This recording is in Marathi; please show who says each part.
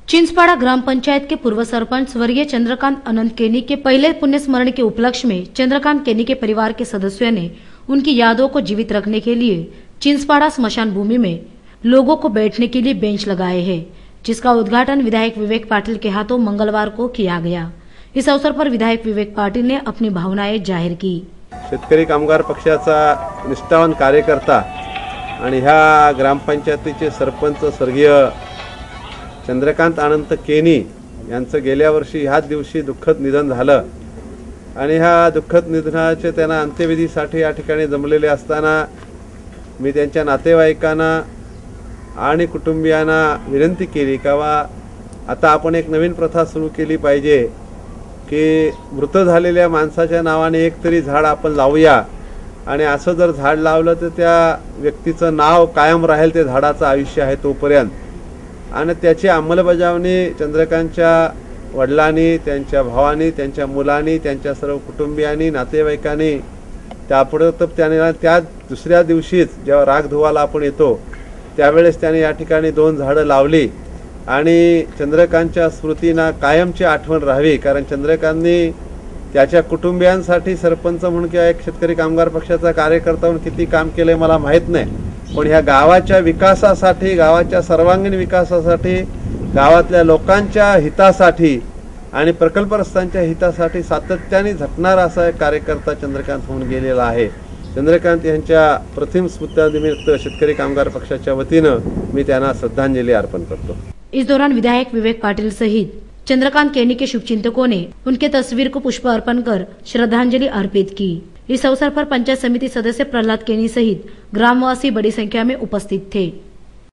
Speaker 1: चिंचपाड़ा ग्राम पंचायत के पूर्व सरपंच स्वर्गीय चंद्रकांत अनंत केनी के पहले पुण्य स्मरण के उपलक्ष्य में चंद्रकांत केनी के परिवार के सदस्यों ने उनकी यादों को जीवित रखने के लिए चिंचपाड़ा स्मशान भूमि में लोगों को बैठने के लिए बेंच लगाए हैं, जिसका उद्घाटन विधायक विवेक पाटिल के हाथों मंगलवार को किया गया। इस अवसर पर विधायक विवेक पाटिल ने अपनी भावनाएं जाहिर की।
Speaker 2: शेतकरी कामगार पक्षाचा निष्ठावान कार्यकर्ता आणि ह्या ग्रामपंचायतीचे सरपंच स्वर्गीय चंद्रकांत अनंत केनी यांचं गेल्या वर्षी ह्याच दिवशी दुःखद निधन झालं आणि ह्या दुःखद निधनाचे त्यांना अंत्यविधीसाठी या ठिकाणी जमलेले असताना मी त्यांच्या नातेवाईकांना आणि कुटुंबियांना विनंती केली की आता आपण एक नवीन प्रथा सुरू केली पाहिजे की मृत झालेल्या माणसाच्या नावाने एक तरी झाड आपण लावूया आणि असं जर झाड लावलं तर त्या व्यक्तीचं नाव कायम राहील, ते झाडाचं आयुष्य आहे तोपर्यंत। आणि त्याची अंमलबजावणी चंद्रकांतच्या वडिलांनी, त्यांच्या भावांनी, त्यांच्या मुलांनी, त्यांच्या सर्व कुटुंबियांनी, नातेवाईकांनी त्यापुढे त्याने त्या दुसऱ्या दिवशीच जेव्हा राग धुवायला आपण येतो त्यावेळेस त्याने या ठिकाणी 2 झाडं लावली आणि चंद्रकांतच्या स्मृतींना कायमची आठवण राहावी। कारण चंद्रकांतनी त्याच्या कुटुंबियांसाठी सरपंच म्हणून किंवा एक शेतकरी कामगार पक्षाचा कार्यकर्ता म्हणून किती काम केले मला माहित नाही, पण ह्या गावाच्या विकासासाठी, गावाच्या सर्वांगीण विकासासाठी, गावातल्या लोकांच्या हितासाठी आणि प्रकल्पग्रस्तांच्या हितासाठी सातत्याने झटणारा असा एक कार्यकर्ता चंद्रकांत होऊन गेलेला आहे। चंद्रकांत यांच्या प्रथम स्मृत्यानिमित्त शेतकरी कामगार पक्षाच्या वतीनं मी त्यांना श्रद्धांजली अर्पण करतो।
Speaker 1: इस दौरान विधायक विवेक पाटिल सहित चंद्रकांत केनी के शुभचिंतकों ने उनके तस्वीर को पुष्प अर्पण कर श्रद्धांजलि अर्पित की। इस अवसर पर पंचायत समिति सदस्य प्रहलाद केनी सहित ग्रामवासी बड़ी संख्या में उपस्थित थे।